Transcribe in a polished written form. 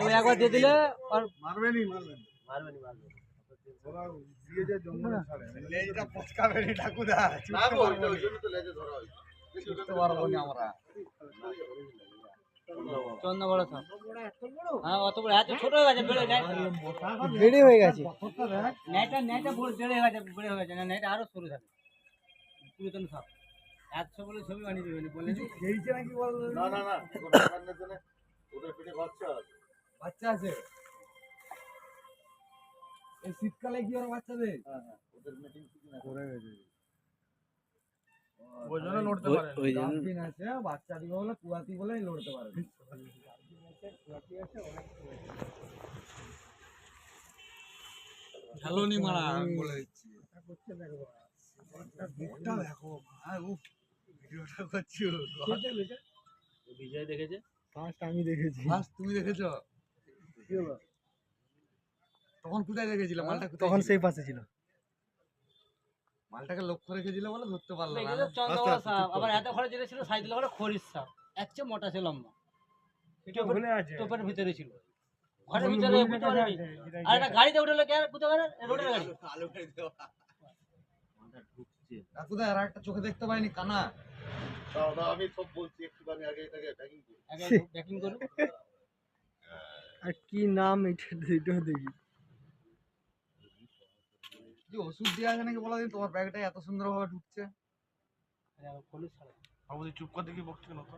ওই একবার দিয়ে দিলে আর মারবেনি ওরা দিয়ে যে জঙ্গলে ছাড়ে লেজটা পচকাবে নি ঠাকুরদা না গো ওই জন্য তো লেজে ধরা হয় ছুটতে পারবো না আমরা চন্দ্র বড় সব হ্যাঁ অত বড় এত ছোট হয়ে গেছে বেড়ে হয়ে গেছে নেটা বড় বেড়ে হয়ে গেছে না নেটা আরো সরু থাকে পুরাতন সব একশো বলে ছবি বানিয়ে দেবেন বলে খেয়েছে নাকি বল না ওদের পেটে বাচ্চা আছে এই শীতকালে কি ওরা বাচ্চা দেয় ওদের মিটিং করে গেছে ওই জন্য লড়তে পারে ওই দিন আছে বাচ্চা দিবে বলে কুয়াতি বলে লড়তে পারে ঝালনি মারা বলে দিচ্ছি মুখটা দেখো ভাই ও ভিডিওটা করছি বিজয় দেখেছে ফার্স্ট আমি দেখেছি ফার্স্ট তুমি দেখেছো কি হলো তখন কোথায় দেখেছিলে মালটা তখন সেই পাশে ছিল মালটাকে লক্ষ্য রেখেছিল বলে ধরতে পারলো না আবার এত ঘরে যেটা ছিল সাইকেল ঘরে খরিস সাপ এত মোটা ছিল লম্বা টোপের ভিতরে ছিল ঘরের ভিতরে বুঝতে পারবি আর একটা গাড়িতে উঠলো কে বুঝতে পারে রোডের গাড়ি কাকুদা আর একটা চোখে দেখতে পাইনি কানা আমি সব বলছি একটুখানি আগে এটাকে প্যাকিং করুন আর কি নাম এটাও দেখি কি ওষুধ দেওয়া আছে নাকি বলা দিন তোমার ব্যাগটা এত সুন্দরভাবে ঢুকছে চুপ করে দেখি বকছে না তো